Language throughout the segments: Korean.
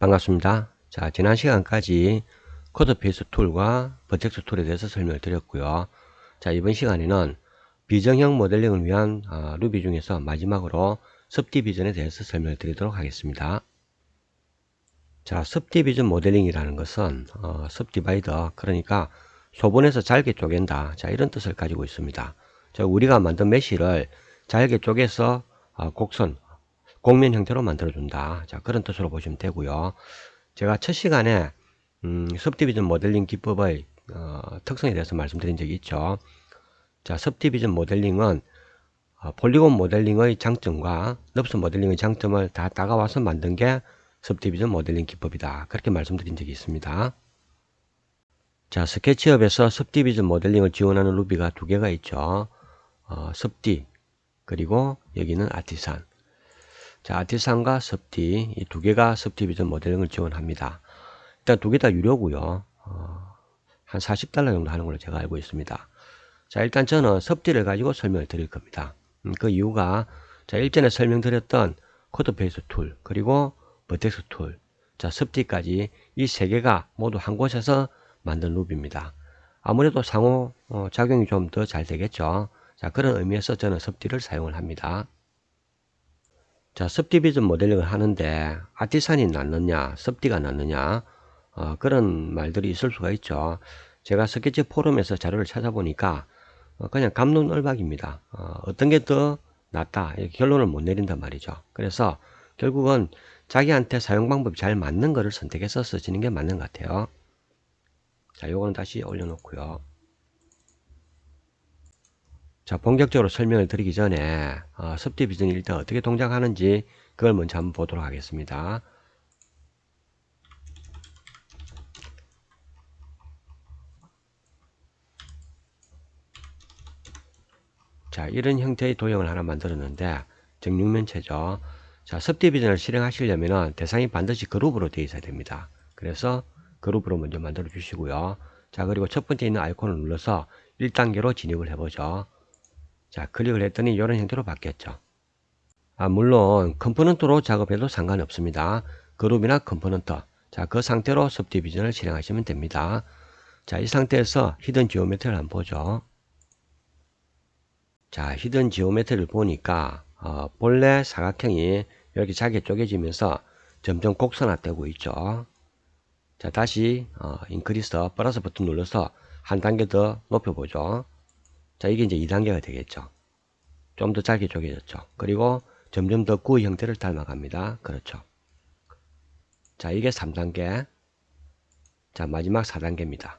반갑습니다. 자, 지난 시간까지 코드페이스 툴과 버텍스 툴에 대해서 설명을 드렸고요. 자, 이번 시간에는 비정형 모델링을 위한 루비 중에서 마지막으로 subdivision에 대해서 설명을 드리도록 하겠습니다. 자, subdivision 모델링이라는 것은 subdivider, 그러니까 소분해서 잘게 쪼갠다, 자, 이런 뜻을 가지고 있습니다. 자, 우리가 만든 메쉬를 잘게 쪼개서 곡선, 곡면 형태로 만들어준다, 자, 그런 뜻으로 보시면 되고요. 제가 첫 시간에 subdivision 모델링 기법의 특성에 대해서 말씀드린 적이 있죠. 자, subdivision 모델링은 폴리곤 모델링의 장점과 넙스 모델링의 장점을 다 다가와서 만든 게 subdivision 모델링 기법이다, 그렇게 말씀드린 적이 있습니다. 자, 스케치업에서 subdivision 모델링을 지원하는 루비가 두 개가 있죠. subd, 그리고 여기는 아티산. 자, 아티산과 subd, 이 두 개가 subdivision 모델링을 지원합니다. 일단 두 개 다 유료고요. 한 $40 정도 하는 걸로 제가 알고 있습니다. 자, 일단 저는 subd를 가지고 설명을 드릴 겁니다. 그 이유가 자, 일전에 설명드렸던 코드페이스 툴, 그리고 버텍스 툴, 자, subd까지 이 세 개가 모두 한 곳에서 만든 루비입니다. 아무래도 상호 작용이 좀 더 잘 되겠죠. 자, 그런 의미에서 저는 subd를 사용을 합니다. 자, subdivision 모델링을 하는데 아티산이 낫느냐, subd가 낫느냐, 그런 말들이 있을 수가 있죠. 제가 스케치 포럼에서 자료를 찾아보니까 그냥 갑론을박입니다. 어떤 게 더 낫다, 이렇게 결론을 못 내린단 말이죠. 그래서 결국은 자기한테 사용 방법이 잘 맞는 거를 선택해서 쓰시는 게 맞는 것 같아요. 자, 요거는 다시 올려놓고요. 자, 본격적으로 설명을 드리기 전에 subdivision이 일단 어떻게 동작하는지 그걸 먼저 한번 보도록 하겠습니다. 자, 이런 형태의 도형을 하나 만들었는데 정육면체죠. 자, subdivision을 실행하시려면 대상이 반드시 그룹으로 되어 있어야 됩니다. 그래서 그룹으로 먼저 만들어 주시고요. 자, 그리고 첫 번째 있는 아이콘을 눌러서 1단계로 진입을 해보죠. 자, 클릭을 했더니 이런 형태로 바뀌었죠. 물론 컴포넌트로 작업해도 상관이 없습니다. 그룹이나 컴포넌트, 자, 그 상태로 subdivision을 실행하시면 됩니다. 자, 이 상태에서 히든 지오메트리를 한번 보죠. 자, 히든 지오메트리를 보니까 본래 사각형이 이렇게 잘게 쪼개지면서 점점 곡선화되고 있죠. 자, 다시 인크리스 플러스 버튼 눌러서 한 단계 더 높여보죠. 자, 이게 이제 2단계가 되겠죠. 좀 더 짧게 쪼개졌죠. 그리고 점점 더 구의 형태를 닮아갑니다. 그렇죠. 자, 이게 3단계. 자, 마지막 4단계입니다.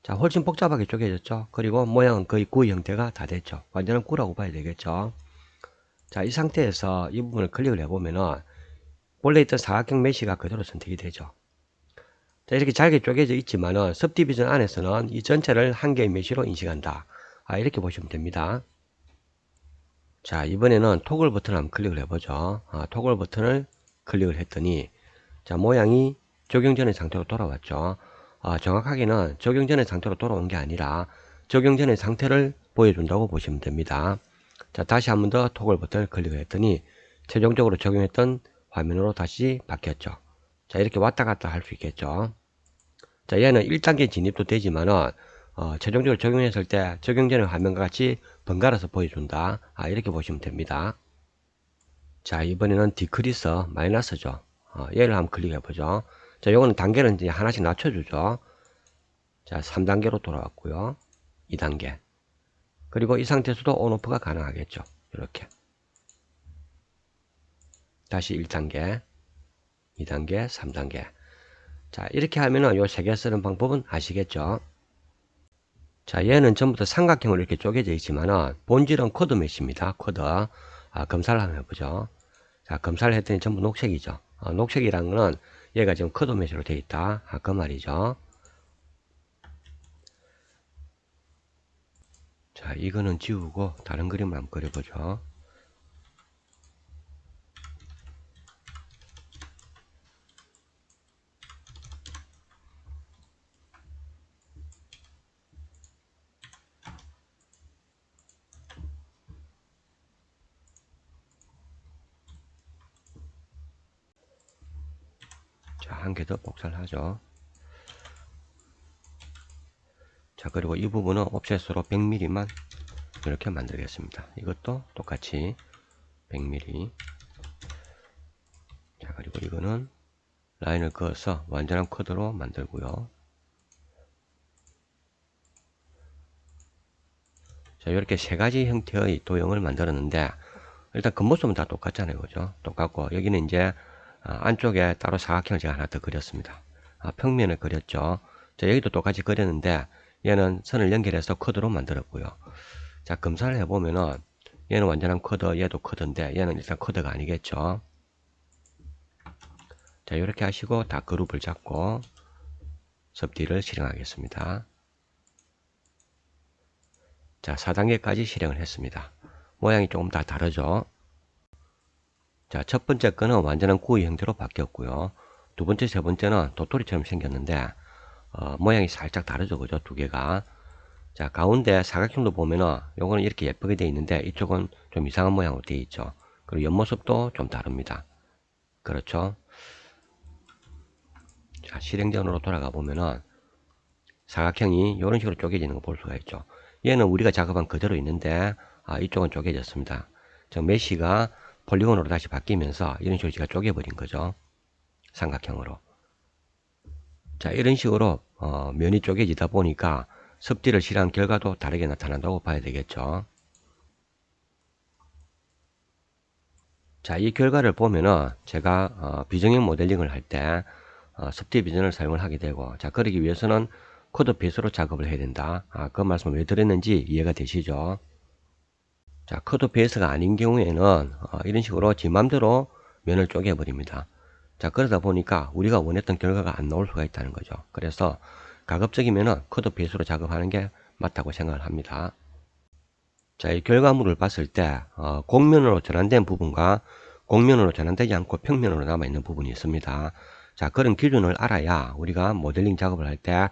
자, 훨씬 복잡하게 쪼개졌죠. 그리고 모양은 거의 구의 형태가 다 됐죠. 완전한 구라고 봐야 되겠죠. 자, 이 상태에서 이 부분을 클릭을 해보면은 원래 있던 사각형 메쉬가 그대로 선택이 되죠. 자, 이렇게 잘게 쪼개져 있지만은 subdivision 안에서는 이 전체를 한 개의 메쉬로 인식한다, 이렇게 보시면 됩니다. 자, 이번에는 토글 버튼을 한번 클릭을 해보죠. 토글 버튼을 클릭을 했더니 자, 모양이 적용 전의 상태로 돌아왔죠. 정확하게는 적용 전의 상태로 돌아온 게 아니라 적용 전의 상태를 보여준다고 보시면 됩니다. 자, 다시 한 번 더 토글 버튼을 클릭을 했더니 최종적으로 적용했던 화면으로 다시 바뀌었죠. 자, 이렇게 왔다 갔다 할 수 있겠죠. 자, 얘는 1단계 진입도 되지만은 최종적으로 적용했을 때 적용 전의 화면과 같이 번갈아서 보여준다, 이렇게 보시면 됩니다. 자, 이번에는 디크리스 마이너스죠. 얘를 한번 클릭해 보죠. 자, 요거는 단계는 이제 하나씩 낮춰주죠. 자, 3단계로 돌아왔고요. 2단계. 그리고 이 상태에서도 온오프가 가능하겠죠. 이렇게. 다시 1단계, 2단계, 3단계. 자, 이렇게 하면은 요 세 개 쓰는 방법은 아시겠죠? 자, 얘는 전부 다 삼각형으로 이렇게 쪼개져 있지만은 본질은 코드 메쉬입니다. 코드. 검사를 한번 해보죠. 자, 검사를 했더니 전부 녹색이죠. 녹색이란 거는 얘가 지금 코드 메쉬로 되어 있다, 그 말이죠. 자, 이거는 지우고 다른 그림을 한번 그려보죠. 자, 한 개 더 복사를 하죠. 자, 그리고 이 부분은 옵셋으로 100mm만 이렇게 만들겠습니다. 이것도 똑같이 100mm. 자, 그리고 이거는 라인을 그어서 완전한 커드로 만들고요. 자, 이렇게 세 가지 형태의 도형을 만들었는데, 일단 겉모습은 다 똑같잖아요. 그죠? 똑같고, 여기는 이제 안쪽에 따로 사각형을 제가 하나 더 그렸습니다. 평면을 그렸죠. 자, 여기도 똑같이 그렸는데, 얘는 선을 연결해서 커드로 만들었고요. 자, 검사를 해보면은, 얘는 완전한 커드, 얘도 커드인데, 얘는 일단 커드가 아니겠죠. 자, 이렇게 하시고, 다 그룹을 잡고, 섭디를 실행하겠습니다. 자, 4단계까지 실행을 했습니다. 모양이 조금 다 다르죠. 자, 첫 번째 거는 완전한 구이 형태로 바뀌었고요. 두 번째, 세 번째는 도토리처럼 생겼는데 모양이 살짝 다르죠. 그죠? 두 개가. 자, 가운데 사각형도 보면은 요거는 이렇게 예쁘게 되어 있는데 이쪽은 좀 이상한 모양으로 되어 있죠. 그리고 옆모습도 좀 다릅니다. 그렇죠? 자, 실행전으로 돌아가 보면은 사각형이 이런 식으로 쪼개지는 거 볼 수가 있죠. 얘는 우리가 작업한 그대로 있는데 이쪽은 쪼개졌습니다. 즉 메쉬가 폴리곤으로 다시 바뀌면서 이런 식으로 제가 쪼개버린 거죠. 삼각형으로. 자, 이런 식으로 면이 쪼개지다 보니까 습지를 실한 결과도 다르게 나타난다고 봐야 되겠죠. 자, 이 결과를 보면은 제가 비정형 모델링을 할 때 습지 비전을 사용을 하게 되고, 자, 그러기 위해서는 코드 베이스로 작업을 해야 된다. 그 말씀을 왜 드렸는지 이해가 되시죠? 자, 코드 베이스가 아닌 경우에는 이런 식으로 지 맘대로 면을 쪼개 버립니다. 자, 그러다 보니까 우리가 원했던 결과가 안 나올 수가 있다는 거죠. 그래서 가급적이면은 코드 베이스로 작업하는 게 맞다고 생각을 합니다. 자, 이 결과물을 봤을 때 곡면으로 전환된 부분과 곡면으로 전환되지 않고 평면으로 남아있는 부분이 있습니다. 자, 그런 기준을 알아야 우리가 모델링 작업을 할 때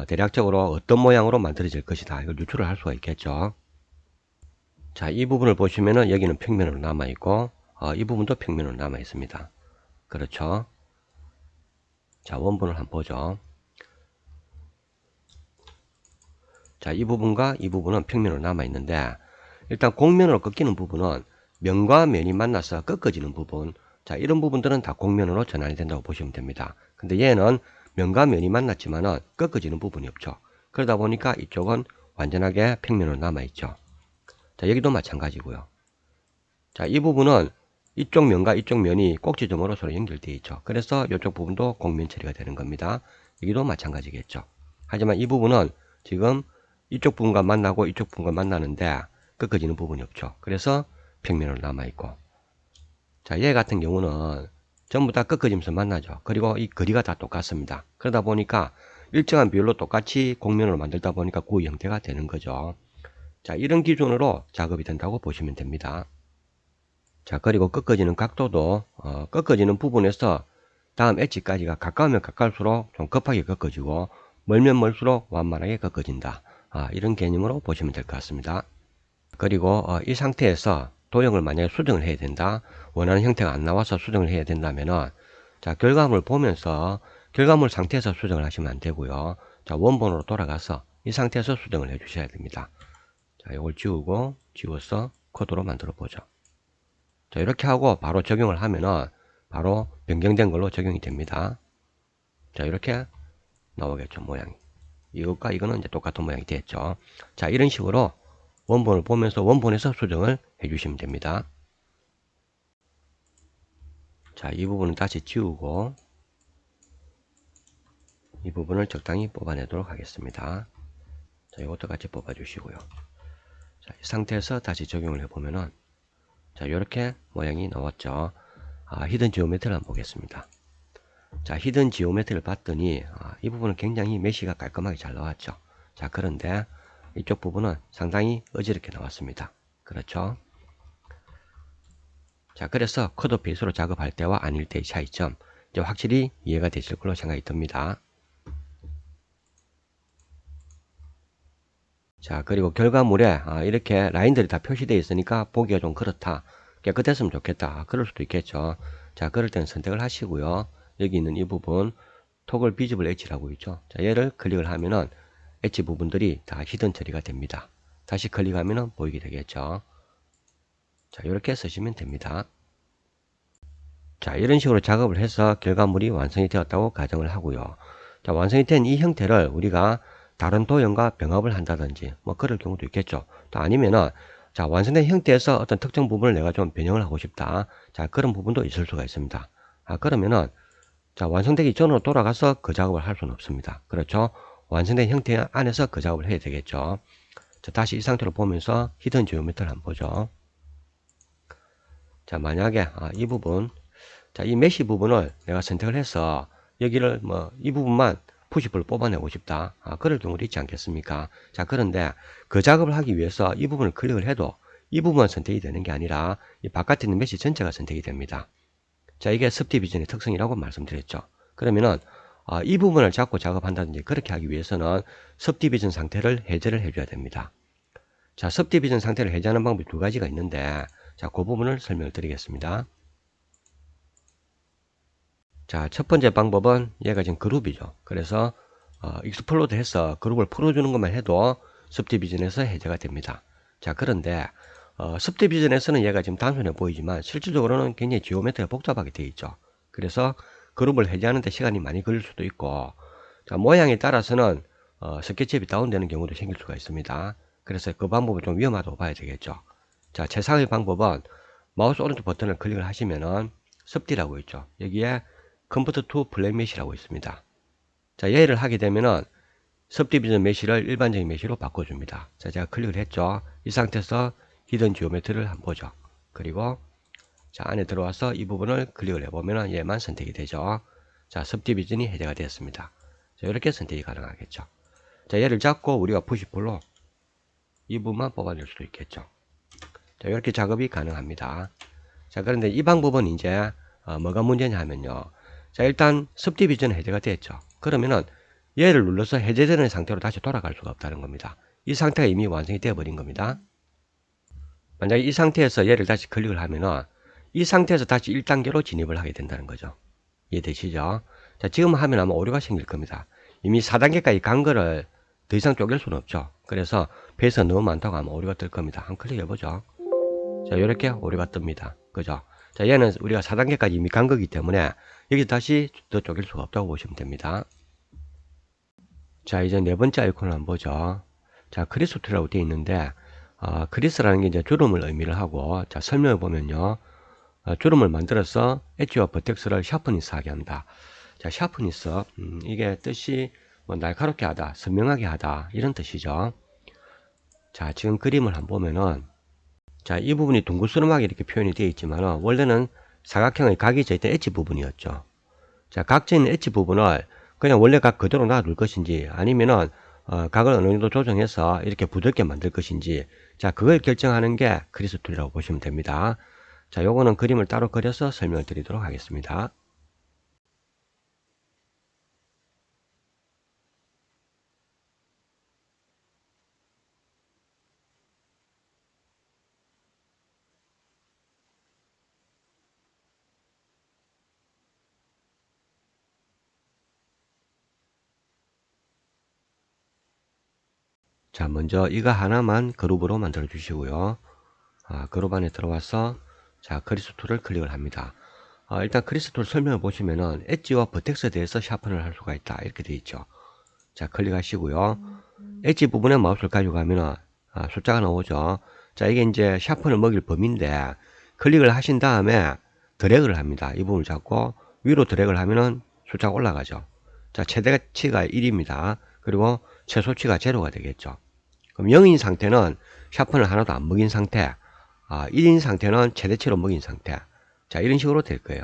대략적으로 어떤 모양으로 만들어질 것이다, 이걸 유추를 할 수가 있겠죠. 자, 이 부분을 보시면은 여기는 평면으로 남아있고 이 부분도 평면으로 남아있습니다. 그렇죠. 자, 원본을 한번 보죠. 자, 이 부분과 이 부분은 평면으로 남아있는데, 일단 곡면으로 꺾이는 부분은 면과 면이 만나서 꺾어지는 부분, 자, 이런 부분들은 다 곡면으로 전환이 된다고 보시면 됩니다. 근데 얘는 면과 면이 만났지만은 꺾어지는 부분이 없죠. 그러다 보니까 이쪽은 완전하게 평면으로 남아있죠. 자, 여기도 마찬가지고요. 자, 이 부분은 이쪽 면과 이쪽 면이 꼭지점으로 서로 연결되어 있죠. 그래서 이쪽 부분도 곡면 처리가 되는 겁니다. 여기도 마찬가지겠죠. 하지만 이 부분은 지금 이쪽 부분과 만나고 이쪽 부분과 만나는데 꺾어지는 부분이 없죠. 그래서 평면으로 남아있고, 자, 얘 같은 경우는 전부 다 꺾어지면서 만나죠. 그리고 이 거리가 다 똑같습니다. 그러다 보니까 일정한 비율로 똑같이 곡면으로 만들다 보니까 구의 형태가 되는 거죠. 자, 이런 기준으로 작업이 된다고 보시면 됩니다. 자, 그리고 꺾어지는 각도도 꺾어지는 부분에서 다음 엣지까지가 가까우면 가까울수록 좀 급하게 꺾어지고 멀면 멀수록 완만하게 꺾어진다. 이런 개념으로 보시면 될 것 같습니다. 그리고 이 상태에서 도형을 만약에 수정을 해야 된다, 원하는 형태가 안 나와서 수정을 해야 된다면은, 자, 결과물을 보면서 결과물 상태에서 수정을 하시면 안 되고요. 자, 원본으로 돌아가서 이 상태에서 수정을 해 주셔야 됩니다. 자, 이걸 지우고 지워서 코드로 만들어 보죠. 자, 이렇게 하고 바로 적용을 하면은 바로 변경된 걸로 적용이 됩니다. 자, 이렇게 나오겠죠, 모양이. 이것과 이거는 이제 똑같은 모양이 됐죠. 자, 이런 식으로 원본을 보면서 원본에서 수정을 해 주시면 됩니다. 자, 이 부분은 다시 지우고 이 부분을 적당히 뽑아내도록 하겠습니다. 자, 이것도 같이 뽑아 주시고요. 자, 이 상태에서 다시 적용을 해 보면은, 자, 이렇게 모양이 나왔죠. 히든 지오메트리를 한번 보겠습니다. 자, 히든 지오메트리를 봤더니 이 부분은 굉장히 메쉬가 깔끔하게 잘 나왔죠. 자, 그런데 이쪽 부분은 상당히 어지럽게 나왔습니다. 그렇죠? 자, 그래서 코드 베이스로 작업할 때와 아닐 때의 차이점 이제 확실히 이해가 되실 걸로 생각이 듭니다. 자, 그리고 결과물에 이렇게 라인들이 다 표시되어 있으니까 보기가 좀 그렇다, 깨끗했으면 좋겠다, 그럴 수도 있겠죠. 자, 그럴 때는 선택을 하시고요. 여기 있는 이 부분 토글 비지블 엣지라고 있죠. 자, 얘를 클릭을 하면은 엣지 부분들이 다 히든 처리가 됩니다. 다시 클릭하면은 보이게 되겠죠. 자, 이렇게 쓰시면 됩니다. 자, 이런 식으로 작업을 해서 결과물이 완성이 되었다고 가정을 하고요. 자, 완성이 된 이 형태를 우리가 다른 도형과 병합을 한다든지 뭐 그럴 경우도 있겠죠. 또 아니면은 자, 완성된 형태에서 어떤 특정 부분을 내가 좀 변형을 하고 싶다. 자, 그런 부분도 있을 수가 있습니다. 그러면은 자, 완성되기 전으로 돌아가서 그 작업을 할 수는 없습니다. 그렇죠? 완성된 형태 안에서 그 작업을 해야 되겠죠. 자, 다시 이 상태로 보면서 히든 지오메트리를 한번 보죠. 자, 만약에 이 부분, 자, 이 메시 부분을 내가 선택을 해서 여기를 뭐 이 부분만 푸시풀로 뽑아내고 싶다. 그럴 경우도 있지 않겠습니까? 자, 그런데 그 작업을 하기 위해서 이 부분을 클릭을 해도 이 부분만 선택이 되는 게 아니라 이 바깥에 있는 메시 전체가 선택이 됩니다. 자, 이게 섭디비전의 특성이라고 말씀드렸죠. 그러면은 이 부분을 잡고 작업한다든지 그렇게 하기 위해서는 섭디비전 상태를 해제를 해줘야 됩니다. 자, 섭디비전 상태를 해제하는 방법이 두 가지가 있는데 자, 그 부분을 설명을 드리겠습니다. 자, 첫 번째 방법은 얘가 지금 그룹이죠. 그래서 익스플로드 해서 그룹을 풀어주는 것만 해도 섭디비전에서 해제가 됩니다. 자, 그런데 섭디비전에서는 얘가 지금 단순해 보이지만 실질적으로는 굉장히 지오메트리가 복잡하게 되어 있죠. 그래서 그룹을 해제하는 데 시간이 많이 걸릴 수도 있고, 자, 모양에 따라서는 스케치업이 다운되는 경우도 생길 수가 있습니다. 그래서 그 방법은 좀 위험하다고 봐야 되겠죠. 자, 최상의 방법은 마우스 오른쪽 버튼을 클릭을 하시면은 섭디라고 있죠. 여기에 컨버트 투 블랙 메시라고 있습니다. 자, 얘를 하게 되면은 섭디비전 메시를 일반적인 메시로 바꿔줍니다. 자, 제가 클릭을 했죠. 이 상태에서 히든 지오메트리를 한번 보죠. 그리고 자, 안에 들어와서 이 부분을 클릭을 해보면은 얘만 선택이 되죠. 자, 섭디비전이 해제가 되었습니다. 자, 이렇게 선택이 가능하겠죠. 자, 얘를 잡고 우리가 푸시풀로 이 부분만 뽑아낼 수도 있겠죠. 자, 이렇게 작업이 가능합니다. 자, 그런데 이 방법은 이제 뭐가 문제냐 하면요. 자, 일단 섭디비전 해제가 됐죠. 그러면은 얘를 눌러서 해제되는 상태로 다시 돌아갈 수가 없다는 겁니다. 이 상태가 이미 완성이 되어 버린 겁니다. 만약에 이 상태에서 얘를 다시 클릭을 하면은 이 상태에서 다시 1단계로 진입을 하게 된다는 거죠. 이해되시죠? 자, 지금 하면 아마 오류가 생길 겁니다. 이미 4단계까지 간 거를 더 이상 쪼갤 수는 없죠. 그래서 배에서 너무 많다고 하면 오류가 뜰 겁니다. 한번 클릭해보죠. 자, 이렇게 오류가 뜹니다. 그죠? 자, 얘는 우리가 4단계까지 이미 간 거기 때문에 여기 다시 더 쪼갤 수가 없다고 보시면 됩니다. 자, 이제 네 번째 아이콘을 한번 보죠. 자, 크리스토라고 되어 있는데, 크리스라는 게 이제 주름을 의미를 하고, 자, 설명을 보면요. 주름을 만들어서 엣지와 버텍스를 샤프니스 하게 한다. 자, 샤프니스, 이게 뜻이 뭐 날카롭게 하다, 선명하게 하다, 이런 뜻이죠. 자, 지금 그림을 한번 보면은, 자, 이 부분이 둥글스름하게 이렇게 표현이 되어 있지만, 원래는 사각형의 각이 져있던 엣지 부분이었죠. 자, 각져 있는 엣지 부분을 그냥 원래 각 그대로 놔둘 것인지, 아니면은, 각을 어느 정도 조정해서 이렇게 부드럽게 만들 것인지, 자, 그걸 결정하는 게 크리스 툴이라고 보시면 됩니다. 자, 요거는 그림을 따로 그려서 설명을 드리도록 하겠습니다. 자, 먼저 이거 하나만 그룹으로 만들어 주시고요. 그룹 안에 들어와서 자, 크리스 툴을 클릭을 합니다. 일단 크리스 툴 설명을 보시면은 엣지와 버텍스에 대해서 샤픈을 할 수가 있다. 이렇게 되어 있죠. 자, 클릭하시고요. 엣지 부분에 마우스를 가져가면은 숫자가 나오죠. 자, 이게 이제 샤픈을 먹일 범위인데 클릭을 하신 다음에 드래그를 합니다. 이 부분을 잡고 위로 드래그를 하면은 숫자가 올라가죠. 자, 최대치가 1입니다. 그리고 최소치가 제로가 되겠죠. 그럼 0인 상태는 샤픈을 하나도 안 먹인 상태, 1인 상태는 최대치로 먹인 상태. 자, 이런 식으로 될 거예요.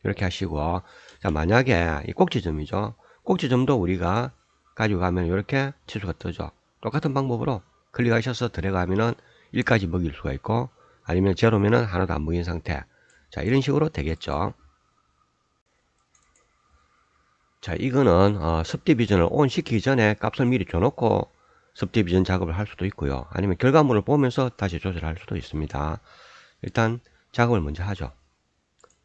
이렇게 하시고, 자, 만약에 이 꼭지점이죠. 꼭지점도 우리가 가지고 가면 이렇게 치수가 뜨죠. 똑같은 방법으로 클릭하셔서 들어가면은 1까지 먹일 수가 있고, 아니면 제로면은 하나도 안 먹인 상태. 자, 이런 식으로 되겠죠. 자, 이거는 섭디비전을 온 시키기 전에 값을 미리 줘놓고 섭디비전 작업을 할 수도 있고요. 아니면 결과물을 보면서 다시 조절할 수도 있습니다. 일단 작업을 먼저 하죠.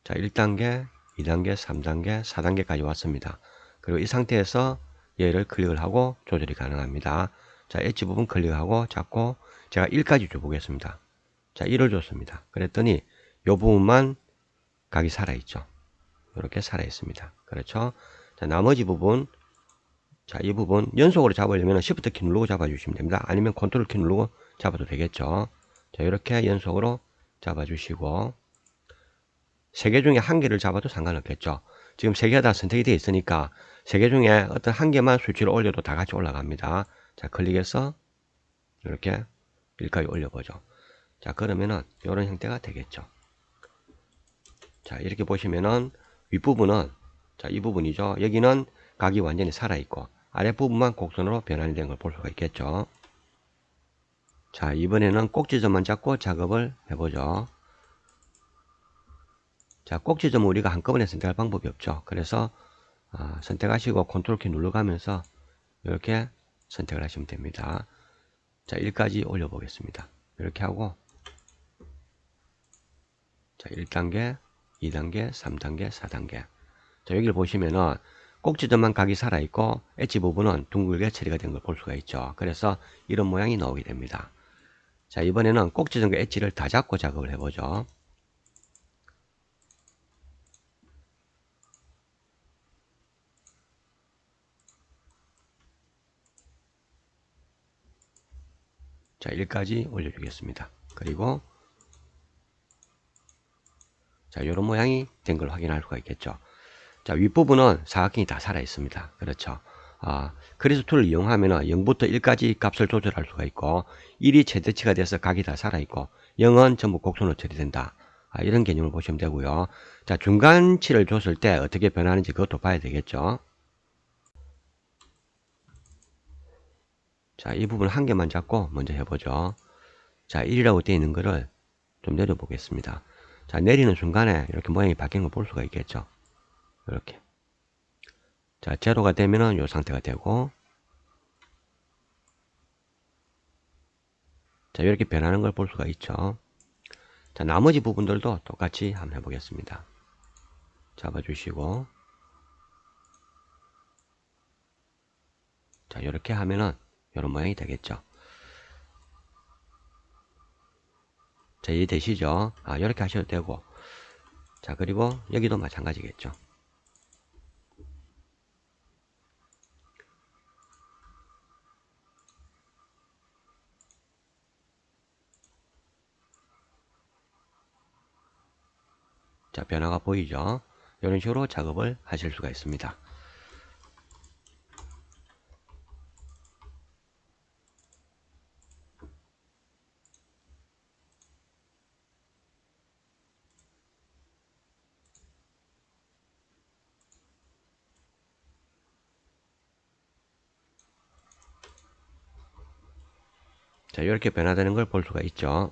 자, 1단계, 2단계, 3단계, 4단계까지 왔습니다. 그리고 이 상태에서 얘를 클릭을 하고 조절이 가능합니다. 자, 엣지 부분 클릭하고 잡고 제가 1까지 줘보겠습니다. 자, 1을 줬습니다. 그랬더니 이 부분만 각이 살아있죠. 이렇게 살아있습니다. 그렇죠. 자, 나머지 부분, 자, 이 부분 연속으로 잡으려면 Shift 키 누르고 잡아주시면 됩니다. 아니면 컨트롤 키 누르고 잡아도 되겠죠. 자, 이렇게 연속으로 잡아주시고 3개 중에 1개를 잡아도 상관없겠죠. 지금 3개가 다 선택이 되어 있으니까 3개 중에 어떤 1개만 수치를 올려도 다 같이 올라갑니다. 자, 클릭해서 이렇게 1까지 올려보죠. 자, 그러면은 이런 형태가 되겠죠. 자, 이렇게 보시면은 윗부분은, 자, 이 부분이죠. 여기는 각이 완전히 살아있고 아랫부분만 곡선으로 변환이 된 걸 볼 수가 있겠죠. 자, 이번에는 꼭지점만 잡고 작업을 해보죠. 자, 꼭지점은 우리가 한꺼번에 선택할 방법이 없죠. 그래서 선택하시고 컨트롤 키 눌러가면서 이렇게 선택을 하시면 됩니다. 자, 1까지 올려보겠습니다. 이렇게 하고 자, 1단계, 2단계, 3단계, 4단계. 자, 여기를 보시면은 꼭지점만 각이 살아있고 엣지 부분은 둥글게 처리가 된 걸 볼 수가 있죠. 그래서 이런 모양이 나오게 됩니다. 자, 이번에는 꼭지점과 엣지를 다 잡고 작업을 해보죠. 자, 1까지 올려주겠습니다. 그리고 자, 이런 모양이 된 걸 확인할 수가 있겠죠. 자, 윗부분은 사각형이 다 살아 있습니다. 그렇죠. 그래서 툴을 이용하면 0부터 1까지 값을 조절할 수가 있고 1이 최대치가 돼서 각이 다 살아 있고 0은 전부 곡선으로 처리된다. 이런 개념을 보시면 되고요. 자, 중간치를 줬을 때 어떻게 변하는지 그것도 봐야 되겠죠. 자, 이 부분 한 개만 잡고 먼저 해보죠. 자, 1이라고 되어 있는 거를 좀 내려보겠습니다. 자, 내리는 순간에 이렇게 모양이 바뀌는 걸 볼 수가 있겠죠. 이렇게. 자, 제로가 되면은 이 상태가 되고, 자, 이렇게 변하는 걸 볼 수가 있죠. 자, 나머지 부분들도 똑같이 한번 해보겠습니다. 잡아주시고, 자, 이렇게 하면은 이런 모양이 되겠죠. 자, 이해되시죠? 이렇게 하셔도 되고, 자, 그리고 여기도 마찬가지겠죠. 자, 변화가 보이죠? 이런 식으로 작업을 하실 수가 있습니다. 자, 이렇게 변화되는 걸 볼 수가 있죠.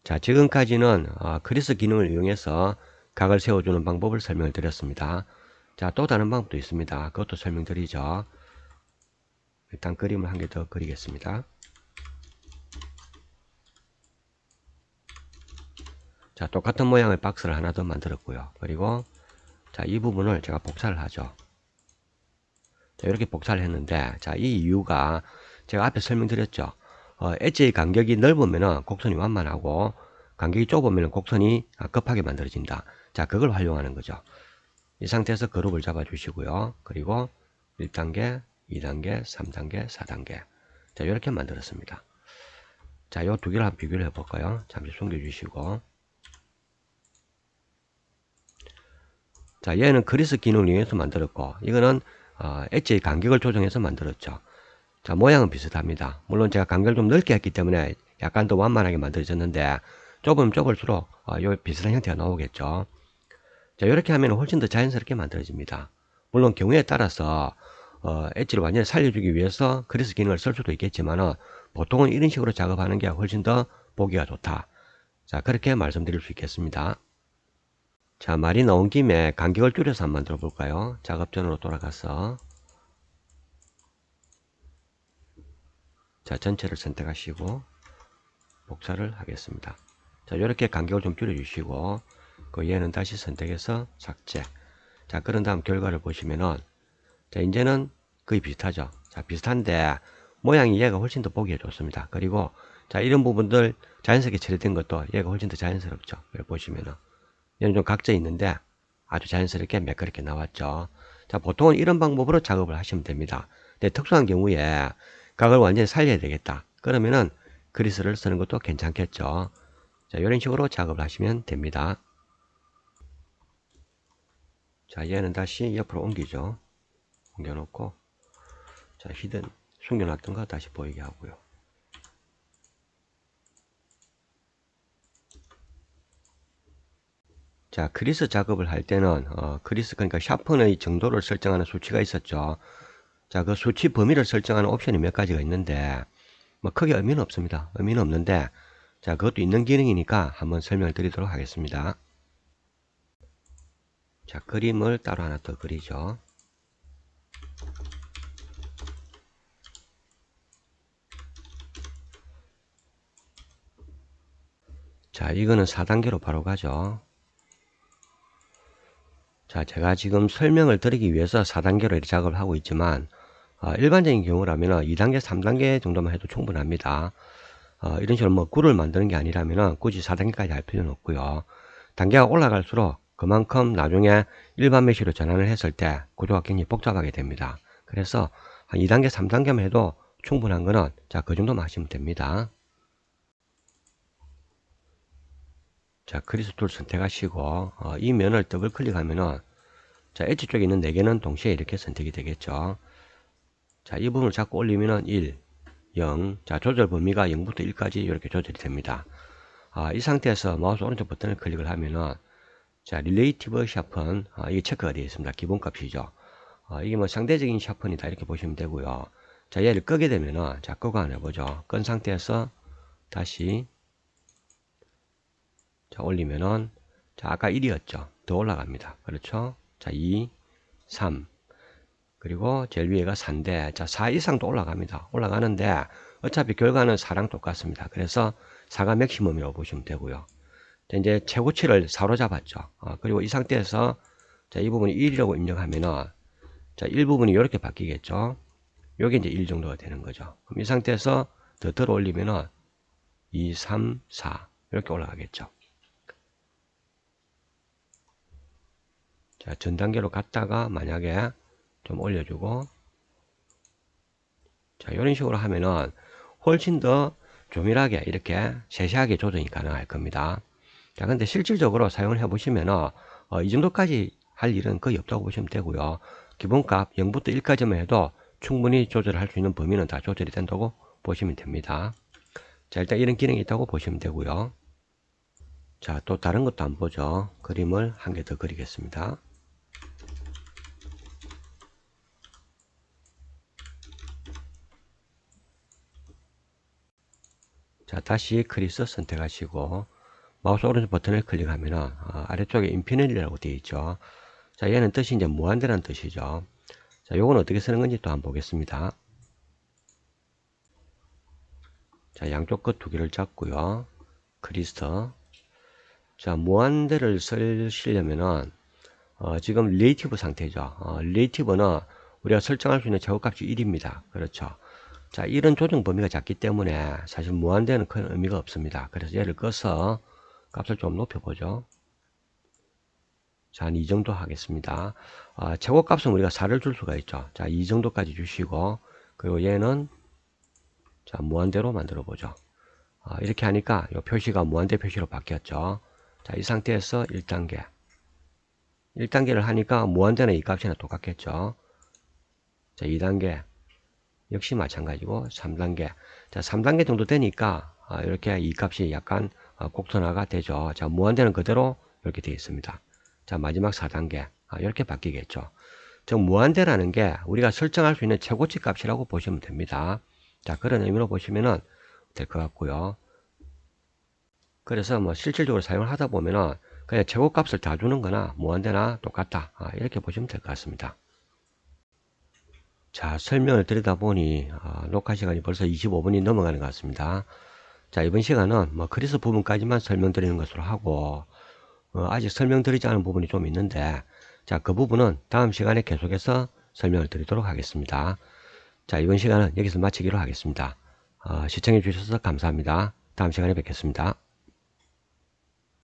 자, 지금까지는 그리스 기능을 이용해서 각을 세워주는 방법을 설명을 드렸습니다. 자, 또 다른 방법도 있습니다. 그것도 설명드리죠. 일단 그림을 한 개 더 그리겠습니다. 자, 똑같은 모양의 박스를 하나 더 만들었고요. 그리고 자, 이 부분을 제가 복사를 하죠. 자, 이렇게 복사를 했는데, 자, 이 이유가 제가 앞에 설명드렸죠. 엣지의 간격이 넓으면 곡선이 완만하고 간격이 좁으면 곡선이 급하게 만들어진다. 자, 그걸 활용하는 거죠. 이 상태에서 그룹을 잡아 주시고요. 그리고 1단계, 2단계, 3단계, 4단계. 자, 이렇게 만들었습니다. 자, 요 두 개를 한번 비교를 해볼까요? 잠시 숨겨 주시고. 자, 얘는 그리스 기능을 이용해서 만들었고, 이거는 엣지의 간격을 조정해서 만들었죠. 자, 모양은 비슷합니다. 물론 제가 간격을 좀 넓게 했기 때문에 약간 더 완만하게 만들어졌는데, 좁으면 좁을수록 요 비슷한 형태가 나오겠죠. 자, 이렇게 하면 훨씬 더 자연스럽게 만들어집니다. 물론 경우에 따라서 엣지를 완전히 살려주기 위해서 그리스 기능을 쓸 수도 있겠지만 보통은 이런 식으로 작업하는 게 훨씬 더 보기가 좋다. 자, 그렇게 말씀드릴 수 있겠습니다. 자, 말이 나온 김에 간격을 줄여서 한번 만들어 볼까요? 작업전으로 돌아가서 자, 전체를 선택하시고 복사를 하겠습니다. 자, 이렇게 간격을 좀 줄여 주시고 그 얘는 다시 선택해서 삭제. 자, 그런 다음 결과를 보시면은, 자, 이제는 거의 비슷하죠. 자, 비슷한데, 모양이 얘가 훨씬 더 보기에 좋습니다. 그리고, 자, 이런 부분들 자연스럽게 처리된 것도 얘가 훨씬 더 자연스럽죠. 여기 보시면은. 얘는 좀 각져 있는데, 아주 자연스럽게 매끄럽게 나왔죠. 자, 보통은 이런 방법으로 작업을 하시면 됩니다. 근데 특수한 경우에 각을 완전히 살려야 되겠다. 그러면은 그리스를 쓰는 것도 괜찮겠죠. 자, 이런 식으로 작업을 하시면 됩니다. 자, 얘는 다시 옆으로 옮기죠. 옮겨놓고, 자, 히든 숨겨놨던 거 다시 보이게 하고요. 자, 그리스 작업을 할 때는 그리스 그러니까 샤픈의 정도를 설정하는 수치가 있었죠. 자, 그 수치 범위를 설정하는 옵션이 몇 가지가 있는데 뭐 크게 의미는 없습니다. 의미는 없는데, 자, 그것도 있는 기능이니까 한번 설명을 드리도록 하겠습니다. 자, 그림을 따로 하나 더 그리죠. 자, 이거는 4단계로 바로 가죠. 자, 제가 지금 설명을 드리기 위해서 4단계로 이렇게 작업을 하고 있지만, 일반적인 경우라면 2단계, 3단계 정도만 해도 충분합니다. 이런 식으로 뭐 굴을 만드는 게 아니라면 굳이 4단계까지 할 필요는 없고요. 단계가 올라갈수록 그만큼 나중에 일반 메쉬로 전환을 했을 때 구조가 굉장히 복잡하게 됩니다. 그래서 한 2단계, 3단계만 해도 충분한 거는 자, 그 정도만 하시면 됩니다. 자, 그리스 툴 선택하시고 이 면을 더블 클릭하면은 자, 엣지 쪽에 있는 4개는 동시에 이렇게 선택이 되겠죠. 자, 이 부분을 자꾸 올리면은 1, 0. 자, 조절 범위가 0부터 1까지 이렇게 조절이 됩니다. 이 상태에서 마우스 오른쪽 버튼을 클릭을 하면은 자, 릴레이티브 샤픈 이게 체크가 되어 있습니다. 기본값이죠. 이게 뭐 상대적인 샤픈이다 이렇게 보시면 되고요. 자, 얘를 끄게 되면은 자, 끄고 한번 해보죠. 끈 상태에서 다시 자, 올리면은 자, 아까 1이었죠. 더 올라갑니다. 그렇죠? 자, 2, 3 그리고 제일 위에가 4인데 자, 4 이상도 올라갑니다. 올라가는데 어차피 결과는 4랑 똑같습니다. 그래서 4가 맥시멈이라고 보시면 되고요. 자, 이제 최고치를 4로 잡았죠. 그리고 이 상태에서 자, 이 부분이 1이라고 입력하면은 자, 1부분이 이렇게 바뀌겠죠. 요게 이제 1 정도가 되는 거죠. 그럼 이 상태에서 더 들어 올리면은 2, 3, 4 이렇게 올라가겠죠. 자, 전 단계로 갔다가 만약에 좀 올려주고 자, 이런 식으로 하면은 훨씬 더 조밀하게 이렇게 세세하게 조정이 가능할 겁니다. 자, 근데 실질적으로 사용을 해 보시면은 이 정도까지 할 일은 거의 없다고 보시면 되고요. 기본값 0부터 1까지만 해도 충분히 조절할 수 있는 범위는 다 조절이 된다고 보시면 됩니다. 자, 일단 이런 기능이 있다고 보시면 되고요. 자, 또 다른 것도 한번 보죠. 그림을 한 개 더 그리겠습니다. 자, 다시 크리스 선택하시고 마우스 오른쪽 버튼을 클릭하면 아래쪽에 인피니티라고 되어 있죠. 자, 얘는 뜻이 이제 무한대라는 뜻이죠. 자, 요건 어떻게 쓰는 건지 또 한번 보겠습니다. 자, 양쪽 끝 두 개를 잡고요. 크리스터. 자, 무한대를 쓰시려면은 지금 릴레이티브 상태죠. 릴레이티브는 우리가 설정할 수 있는 최고값이 1입니다. 그렇죠. 자, 이런 조정 범위가 작기 때문에 사실 무한대는 큰 의미가 없습니다. 그래서 얘를 꺼서 값을 좀 높여보죠. 자, 한 이 정도 하겠습니다. 최고값은 우리가 4를 줄 수가 있죠. 자, 이 정도까지 주시고, 그리고 얘는 자, 무한대로 만들어 보죠. 이렇게 하니까 이 표시가 무한대 표시로 바뀌었죠. 자, 이 상태에서 1단계. 1단계를 하니까 무한대는 이 값이나 똑같겠죠. 자, 2단계. 역시 마찬가지고 3단계. 자, 3단계 정도 되니까 이렇게 이 값이 약간 곡선화가 되죠. 자, 무한대는 그대로 이렇게 되어 있습니다. 자, 마지막 4단계. 이렇게 바뀌겠죠. 즉, 무한대라는 게 우리가 설정할 수 있는 최고치 값이라고 보시면 됩니다. 자, 그런 의미로 보시면 될 것 같고요. 그래서 뭐 실질적으로 사용을 하다 보면은 그냥 최고값을 다 주는 거나 무한대나 똑같다. 이렇게 보시면 될 것 같습니다. 자, 설명을 드리다 보니 녹화 시간이 벌써 25분이 넘어가는 것 같습니다. 자, 이번 시간은 뭐 그리스 부분까지만 설명드리는 것으로 하고 아직 설명드리지 않은 부분이 좀 있는데, 자, 그 부분은 다음 시간에 계속해서 설명을 드리도록 하겠습니다. 자, 이번 시간은 여기서 마치기로 하겠습니다. 시청해 주셔서 감사합니다. 다음 시간에 뵙겠습니다.